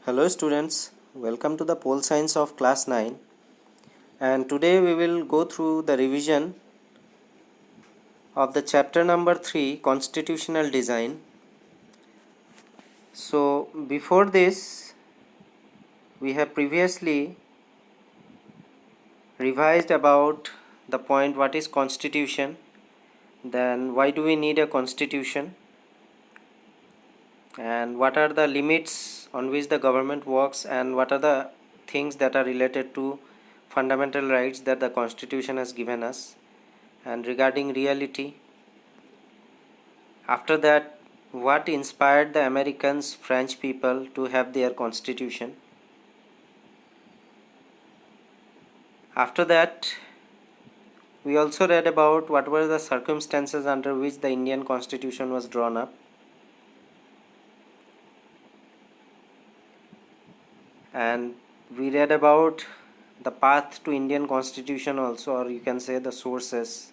Hello students, welcome to the Pole Science of class 9, and today we will go through the revision of the chapter number 3, Constitutional Design. So before this we have previously revised about the point what is constitution, then why do we need a constitution, and what are the limits on which the government works, and what are the things that are related to fundamental rights that the constitution has given us, and regarding reality. After that, what inspired the Americans, French people to have their constitution. After that, we also read about what were the circumstances under which the Indian constitution was drawn up. And we read about the path to Indian constitution also, or you can say the sources.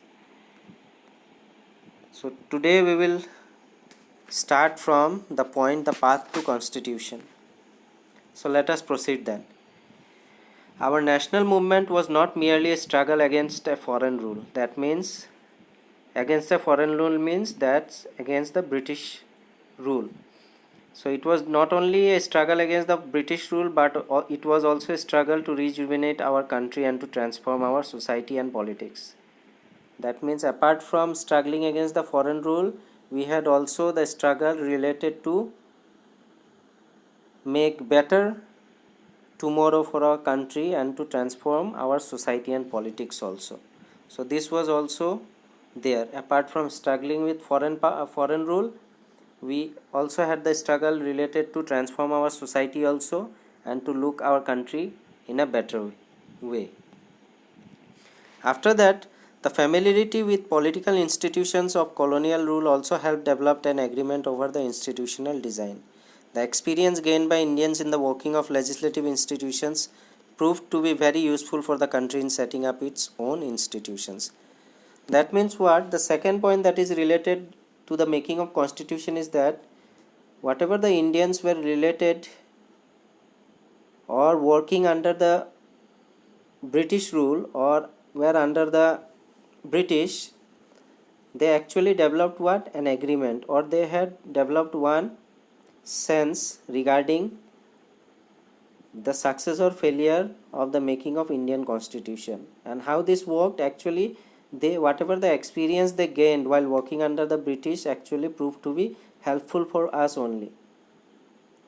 So today we will start from the point the path to constitution. So let us proceed then. Our national movement was not merely a struggle against a foreign rule. That means against a foreign rule means that's against the British rule. So it was not only a struggle against the British rule, but it was also a struggle to rejuvenate our country and to transform our society and politics. That means apart from struggling against the foreign rule, we had also the struggle related to make better tomorrow for our country and to transform our society and politics also. So this was also there. Apart from struggling with foreign rule, we also had the struggle related to transform our society also and to look our country in a better way. After that, the familiarity with political institutions of colonial rule also helped develop an agreement over the institutional design. The experience gained by Indians in the working of legislative institutions proved to be very useful for the country in setting up its own institutions. That means what? The second point that is related to the making of constitution is that whatever the Indians were related or working under the British rule or were under the British, they actually developed what? An agreement, or they had developed one sense regarding the success or failure of the making of Indian constitution. And how this worked, actually they whatever the experience they gained while working under the British actually proved to be helpful for us only.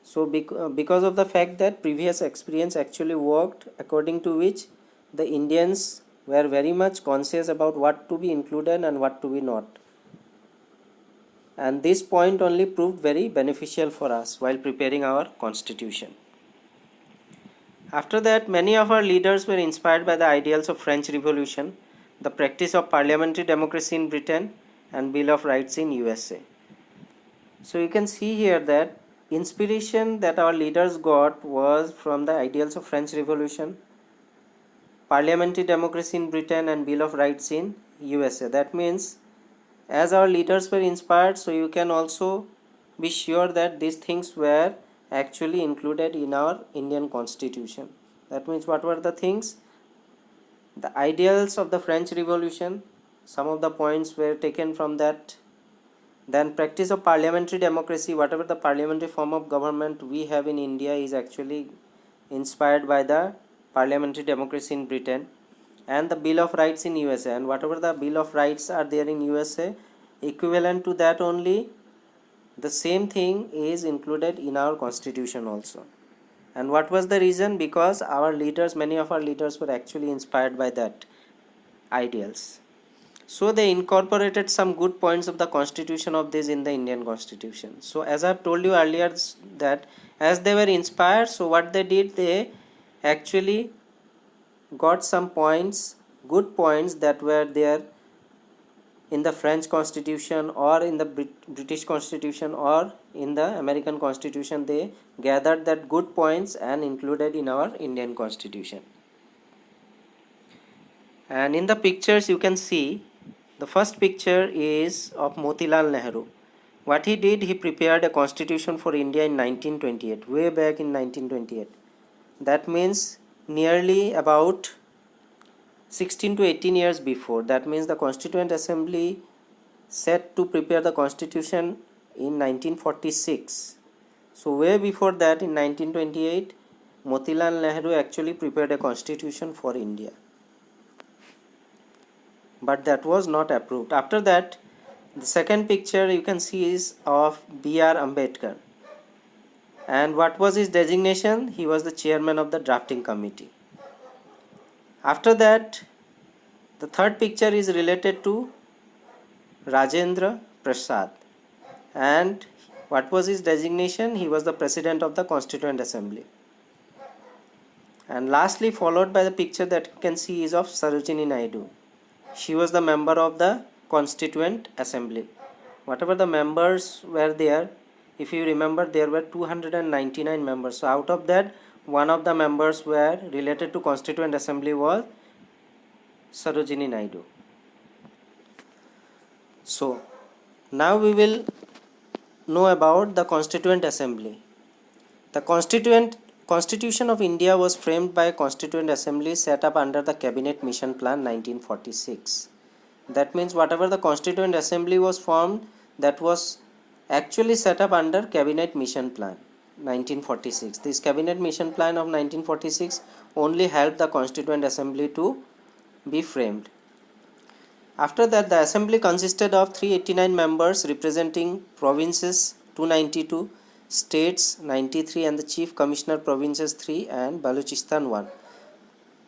So because of the fact that previous experience actually worked, according to which the Indians were very much conscious about what to be included and what to be not. And this point only proved very beneficial for us while preparing our constitution. After that, many of our leaders were inspired by the ideals of French Revolution, the practice of parliamentary democracy in Britain, and Bill of Rights in USA. So you can see here that inspiration that our leaders got was from the ideals of French Revolution, parliamentary democracy in Britain, and Bill of Rights in USA. That means as our leaders were inspired, so you can also be sure that these things were actually included in our Indian constitution. That means what were the things? The ideals of the French Revolution, some of the points were taken from that. Then practice of parliamentary democracy, whatever the parliamentary form of government we have in India is actually inspired by the parliamentary democracy in Britain, and the Bill of Rights in USA. And whatever the Bill of Rights are there in USA, equivalent to that only, the same thing is included in our constitution also. And what was the reason? Because our leaders, many of our leaders were actually inspired by that ideals. So they incorporated some good points of the constitution of this in the Indian constitution. So as I have told you earlier that as they were inspired, so what they did, they actually got some points, good points that were there in the French constitution or in the British constitution or in the American constitution. They gathered that good points and included in our Indian constitution. And in the pictures you can see, the first picture is of Motilal Nehru. What he did, he prepared a constitution for India in 1928, way back in 1928. That means nearly about 16 to 18 years before. That means the Constituent Assembly set to prepare the constitution in 1946. So way before that, in 1928, Motilal Nehru actually prepared a constitution for India. But that was not approved. After that, the second picture you can see is of B.R. Ambedkar. And what was his designation? He was the chairman of the drafting committee. After that, the third picture is related to Rajendra Prasad. And what was his designation? He was the president of the Constituent Assembly. And lastly, followed by the picture that you can see is of Sarojini Naidu. She was the member of the Constituent Assembly. Whatever the members were there, if you remember, there were 299 members. So out of that, one of the members were related to Constituent Assembly was Sarojini Naidu. So now we will know about the Constituent Assembly. The Constitution of India was framed by a Constituent Assembly set up under the Cabinet Mission Plan 1946. That means whatever the Constituent Assembly was formed, that was actually set up under Cabinet Mission Plan 1946. This Cabinet Mission Plan of 1946 only helped the Constituent Assembly to be framed. After that, the Assembly consisted of 389 members representing provinces 292, states 93, and the Chief Commissioner provinces 3 and Balochistan 1.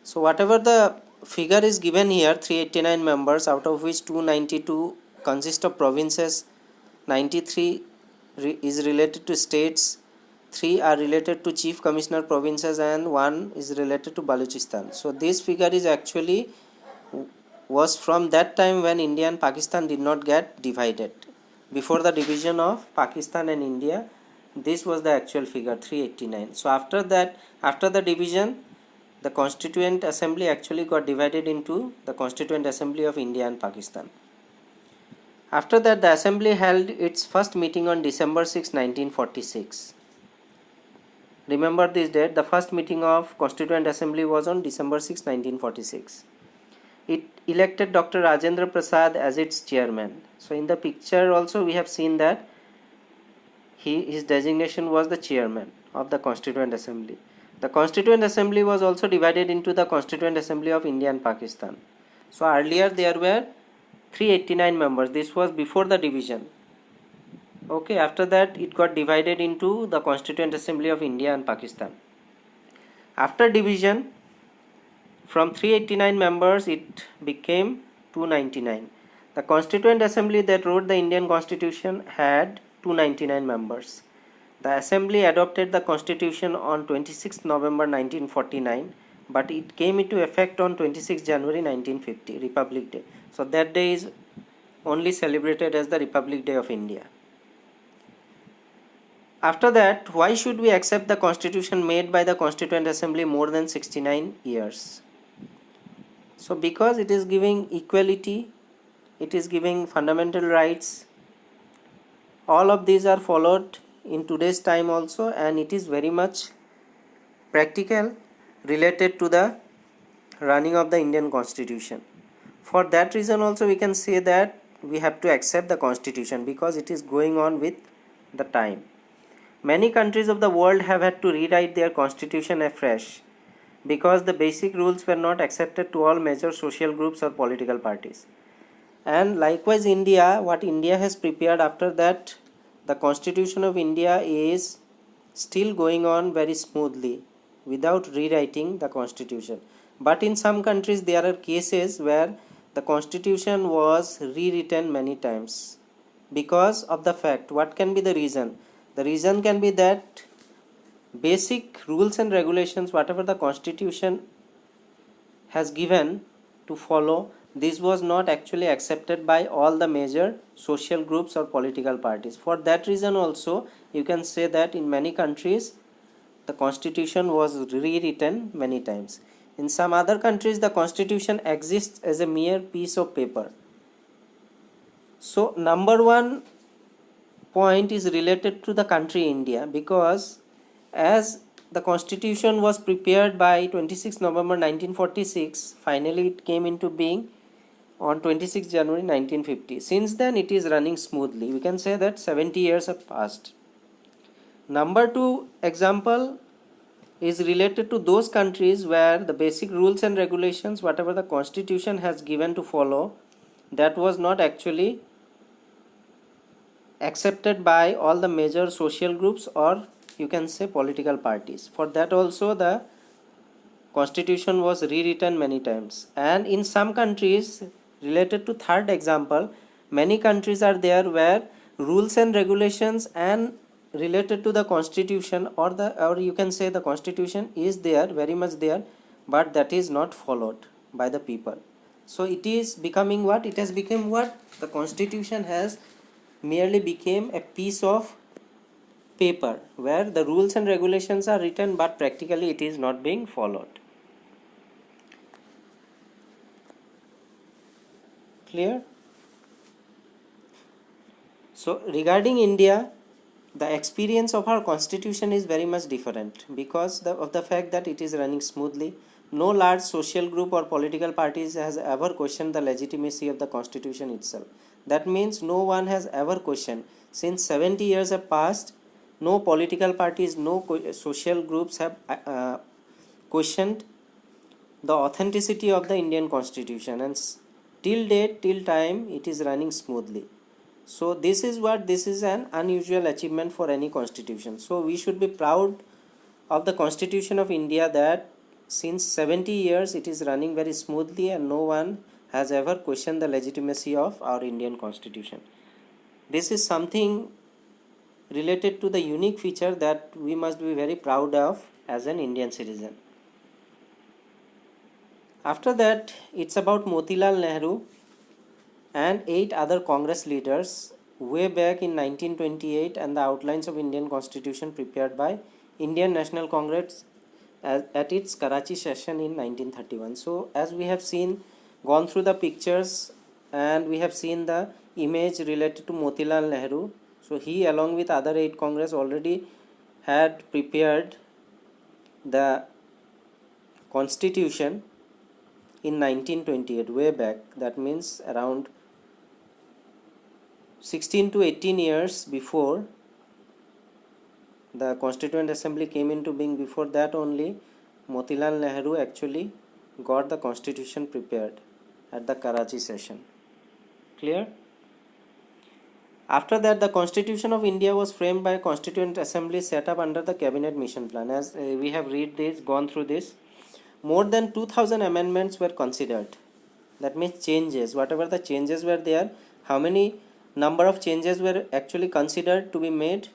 So whatever the figure is given here, 389 members, out of which 292 consist of provinces, 93 is related to states, 3 are related to Chief Commissioner provinces, and 1 is related to Balochistan. So this figure is actually was from that time when India and Pakistan did not get divided. Before the division of Pakistan and India, this was the actual figure, 389. So after that, after the division, the Constituent Assembly actually got divided into the Constituent Assembly of India and Pakistan. After that, the Assembly held its first meeting on December 6, 1946. Remember this date, the first meeting of Constituent Assembly was on December 6, 1946. It elected Dr. Rajendra Prasad as its chairman. So in the picture also we have seen that his designation was the chairman of the Constituent Assembly. The Constituent Assembly was also divided into the Constituent Assembly of India and Pakistan. So earlier there were 389 members. This was before the division. Okay, after that it got divided into the Constituent Assembly of India and Pakistan. After division, from 389 members it became 299. The Constituent Assembly that wrote the Indian Constitution had 299 members. The Assembly adopted the Constitution on 26 November 1949, but it came into effect on 26 January 1950, Republic Day. So that day is only celebrated as the Republic Day of India. After that, why should we accept the Constitution made by the Constituent Assembly more than 69 years? So because it is giving equality, it is giving fundamental rights, all of these are followed in today's time also, and it is very much practical related to the running of the Indian Constitution. For that reason also we can say that we have to accept the Constitution because it is going on with the time. Many countries of the world have had to rewrite their constitution afresh because the basic rules were not accepted to all major social groups or political parties. And likewise India, what India has prepared after that, the Constitution of India is still going on very smoothly without rewriting the Constitution. But in some countries there are cases where the Constitution was rewritten many times because of the fact, what can be the reason? The reason can be that basic rules and regulations, whatever the Constitution has given to follow, this was not actually accepted by all the major social groups or political parties. For that reason also you can say that in many countries the Constitution was rewritten many times. In some other countries the Constitution exists as a mere piece of paper. So number one point is related to the country India, because as the constitution was prepared by 26 November 1946, finally it came into being on 26 January 1950. Since then it is running smoothly. We can say that 70 years have passed. Number 2 example is related to those countries where the basic rules and regulations, whatever the constitution has given to follow, that was not actually accepted by all the major social groups, or you can say political parties. For that also the constitution was rewritten many times. And in some countries, related to third example, many countries are there where rules and regulations and related to the constitution, or you can say the constitution is there, very much there, but that is not followed by the people. So it is becoming what? It has become what? The constitution has merely became a piece of paper where the rules and regulations are written, but practically it is not being followed. Clear? So regarding India, the experience of our constitution is very much different because of the fact that it is running smoothly. No large social group or political parties has ever questioned the legitimacy of the constitution itself. That means no one has ever questioned. Since 70 years have passed, no political parties, no social groups have questioned the authenticity of the Indian constitution, and till date, till time, it is running smoothly. So this is an unusual achievement for any constitution. So we should be proud of the Constitution of India, that since 70 years it is running very smoothly and no one has ever questioned the legitimacy of our Indian constitution. This is something related to the unique feature that we must be very proud of as an Indian citizen. After that, it's about Motilal Nehru and 8 other Congress leaders way back in 1928, and the outlines of Indian constitution prepared by Indian National Congress at its Karachi session in 1931. So as we have seen, gone through the pictures, and we have seen the image related to Motilal Nehru. So he, along with other 8 Congress, already had prepared the constitution in 1928, way back. That means around 16 to 18 years before the Constituent Assembly came into being. Before that only, Motilal Nehru actually got the constitution prepared at the Karachi session. Clear? After that, the Constitution of India was framed by a Constituent Assembly set up under the Cabinet Mission Plan. As we have gone through this, more than 2000 amendments were considered. That means changes, whatever the changes were there, how many number of changes were actually considered to be made,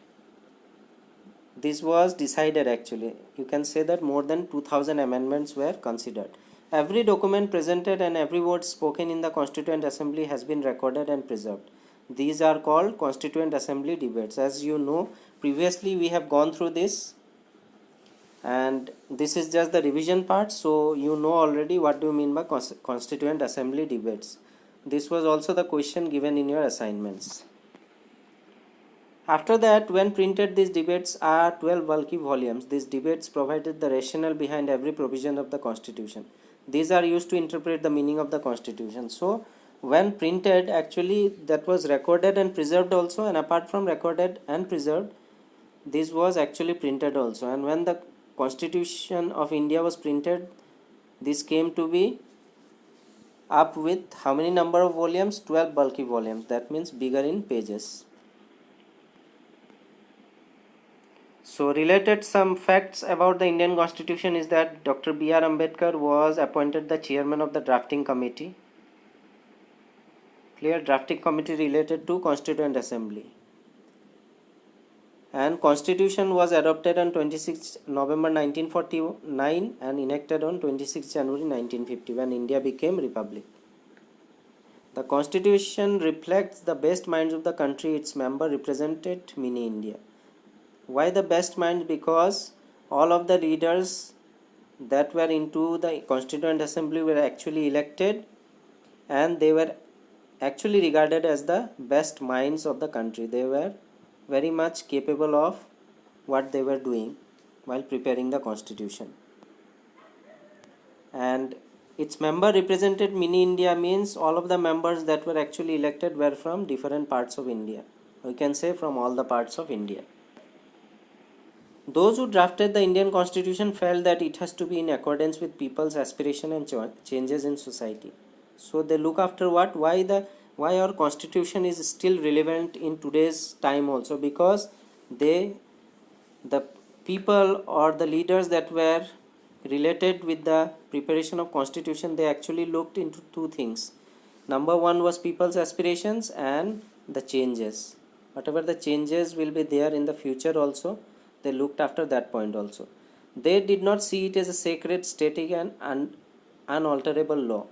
this was decided actually. You can say that more than 2000 amendments were considered. Every document presented and every word spoken in the Constituent Assembly has been recorded and preserved. These are called Constituent Assembly debates. As you know, previously we have gone through this, and this is just the revision part, so you know already what do you mean by Constituent Assembly debates. This was also the question given in your assignments. After that, when printed, these debates are 12 bulky volumes. These debates provided the rationale behind every provision of the Constitution. These are used to interpret the meaning of the Constitution. So when printed, actually that was recorded and preserved also, and apart from recorded and preserved, this was actually printed also. And when the Constitution of India was printed, this came to be up with how many number of volumes? 12 bulky volumes. That means bigger in pages. So related some facts about the Indian Constitution is that Dr. B.R. Ambedkar was appointed the chairman of the drafting committee. Clear? Drafting committee related to Constituent Assembly. And Constitution was adopted on 26 November 1949 and enacted on 26 January 1950 when India became Republic. The Constitution reflects the best minds of the country. Its member represented mini India. Why the best minds? Because all of the leaders that were into the Constituent Assembly were actually elected, and they were actually regarded as the best minds of the country. They were very much capable of what they were doing while preparing the constitution. And its member represented mini India means all of the members that were actually elected were from different parts of India. We can say from all the parts of India. Those who drafted the Indian constitution felt that it has to be in accordance with people's aspiration and changes in society. So they look after what? Why our constitution is still relevant in today's time also, because the people or the leaders that were related with the preparation of constitution, they actually looked into two things. Number one was people's aspirations and the changes. Whatever the changes will be there in the future also, they looked after that point also. They did not see it as a sacred, static and unalterable law.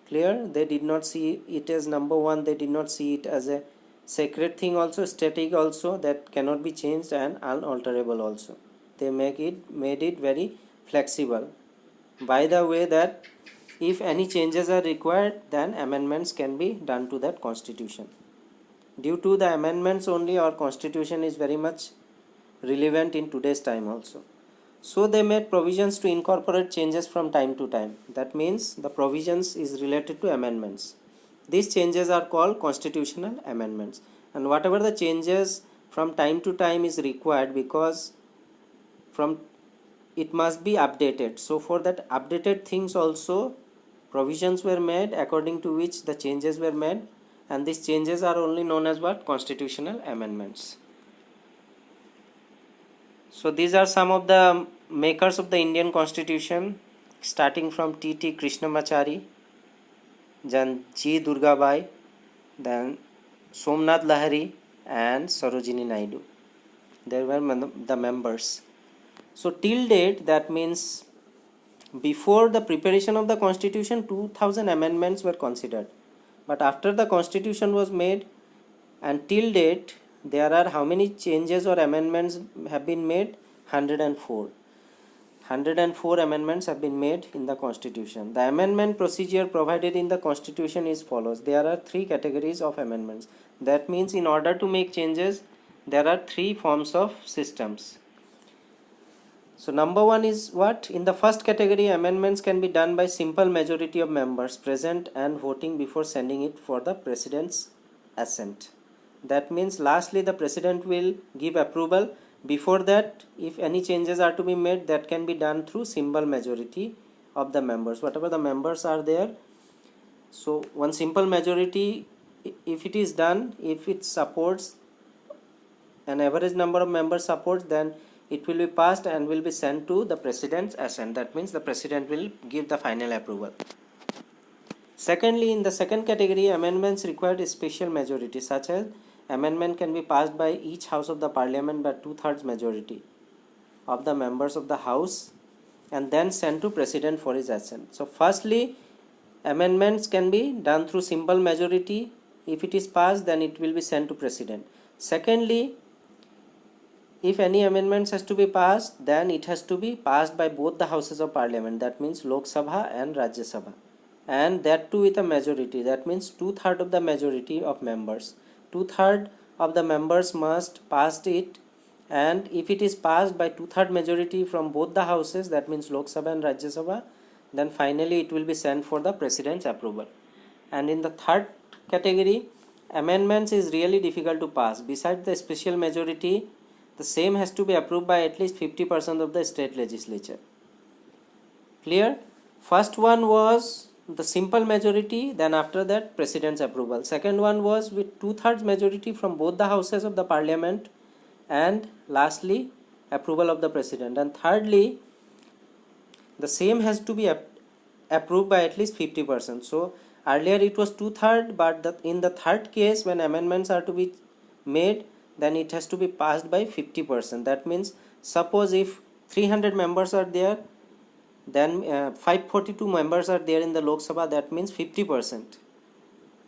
Clear? They did not see it as number one, they did not see it as a sacred thing also, static also, that cannot be changed, and unalterable also. They made it very flexible, by the way that if any changes are required, then amendments can be done to that constitution. Due to the amendments only, our constitution is very much relevant in today's time also. So they made provisions to incorporate changes from time to time. That means the provisions is related to amendments. These changes are called constitutional amendments. And whatever the changes from time to time is required, because from it must be updated. So for that updated things also, provisions were made according to which the changes were made, and these changes are only known as what? Constitutional amendments. So these are some of the makers of the Indian constitution, starting from T.T. Krishnamachari, then G. Durgabai, then Somnath Lahari and Sarojini Naidu. They were the members. So till date, that means before the preparation of the constitution, 2000 amendments were considered. But after the constitution was made, and till date, there are how many changes or amendments have been made? 104. 104 amendments have been made in the constitution. The amendment procedure provided in the constitution is follows. There are three categories of amendments. That means in order to make changes, there are three forms of systems. So number one is what? In the first category, amendments can be done by simple majority of members present and voting before sending it for the president's assent. That means lastly the president will give approval. Before that, if any changes are to be made, that can be done through simple majority of the members, whatever the members are there. So one simple majority, if it is done, if it supports an average number of members supports, then it will be passed and will be sent to the president's assent. That means the president will give the final approval. Secondly, in the second category, amendments required a special majority, such as amendment can be passed by each house of the parliament by 2/3 majority of the members of the house and then sent to president for his assent. So firstly, amendments can be done through simple majority. If it is passed, then it will be sent to president. Secondly, if any amendments has to be passed, then it has to be passed by both the houses of parliament. That means Lok Sabha and Rajya Sabha, and that too with a majority. That means 2/3 of the majority of members. 2/3 of the members must pass it, and if it is passed by 2/3 majority from both the houses, that means Lok Sabha and Rajya Sabha, then finally it will be sent for the president's approval. And in the third category, amendments is really difficult to pass. Besides the special majority, the same has to be approved by at least 50% of the state legislature. Clear? First one was the simple majority, then after that president's approval. Second one was with 2/3 majority from both the houses of the parliament, and lastly approval of the president. And thirdly, the same has to be approved by at least 50%. So earlier it was 2/3, but in the third case, when amendments are to be made, then it has to be passed by 50%. That means suppose if 300 members are there, then 542 members are there in the Lok Sabha, that means 50%.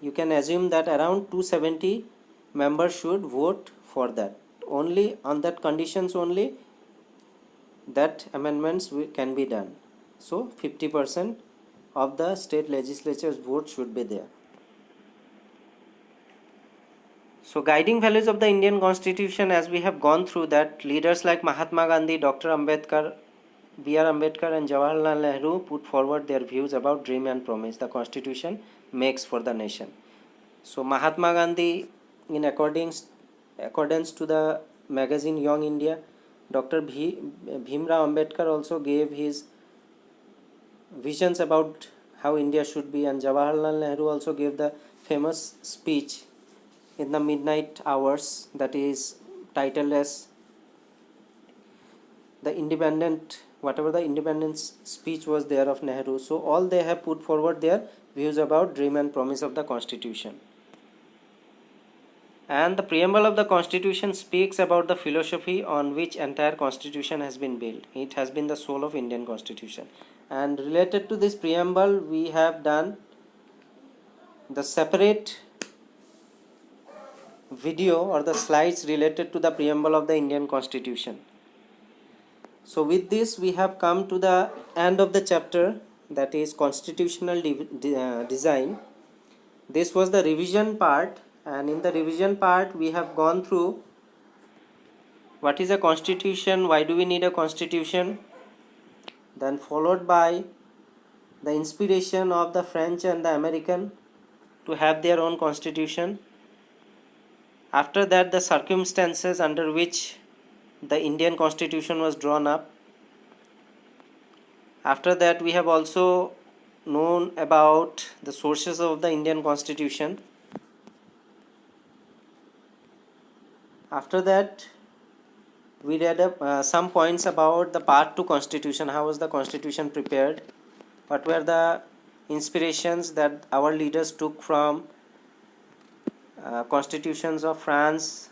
You can assume that around 270 members should vote for that. Only on that conditions only that amendments can be done. So 50% of the state legislature's vote should be there. So guiding values of the Indian Constitution, as we have gone through that, leaders like Mahatma Gandhi, Dr. Ambedkar, B.R. Ambedkar and Jawaharlal Nehru put forward their views about dream and promise the Constitution makes for the nation. So Mahatma Gandhi, in accordance to the magazine Young India, Dr. Bhimrao Ambedkar also gave his visions about how India should be, and Jawaharlal Nehru also gave the famous speech in the midnight hours that is titled as the independent, whatever the independence speech was there of Nehru. So all they have put forward their views about dream and promise of the Constitution. And the preamble of the Constitution speaks about the philosophy on which entire Constitution has been built. It has been the soul of Indian Constitution. And related to this preamble, we have done the separate video or the slides related to the preamble of the Indian Constitution. So with this, we have come to the end of the chapter, that is constitutional design. This was the revision part, and in the revision part we have gone through what is a constitution, why do we need a constitution, then followed by the inspiration of the French and the American to have their own constitution. After that, the circumstances under which the Indian Constitution was drawn up. After that, we have also known about the sources of the Indian Constitution. After that, we read some points about the Part 2 Constitution. How was the Constitution prepared? What were the inspirations that our leaders took from constitutions of France,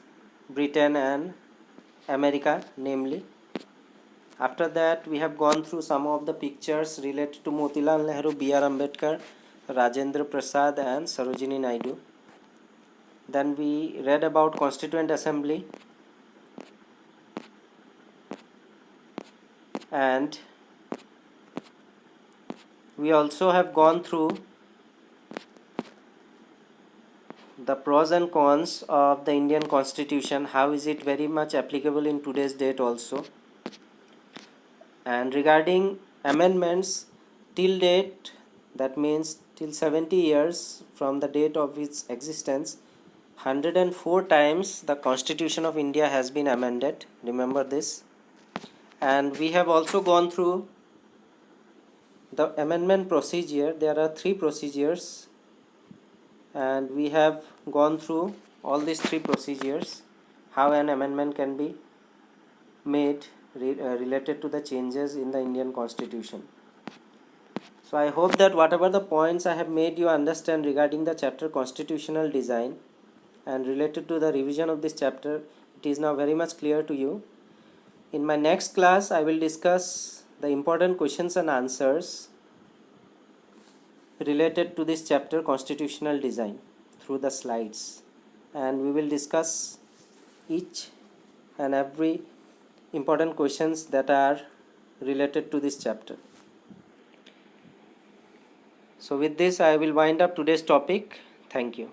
Britain and America, namely. After that, we have gone through some of the pictures related to Motilal Nehru, B.R. Ambedkar, Rajendra Prasad and Sarojini Naidu. Then we read about Constituent Assembly, and we also have gone through the pros and cons of the Indian Constitution, how is it very much applicable in today's date also. And regarding amendments, till date, that means till 70 years from the date of its existence, 104 times the Constitution of India has been amended, remember this. And we have also gone through the amendment procedure. There are 3 procedures, and we have gone through all these 3 procedures, how an amendment can be made related to the changes in the Indian Constitution. So I hope that whatever the points I have made you understand regarding the chapter constitutional design and related to the revision of this chapter, it is now very much clear to you. In my next class, I will discuss the important questions and answers related to this chapter constitutional design through the slides, and we will discuss each and every important questions that are related to this chapter. So with this, I will wind up today's topic. Thank you.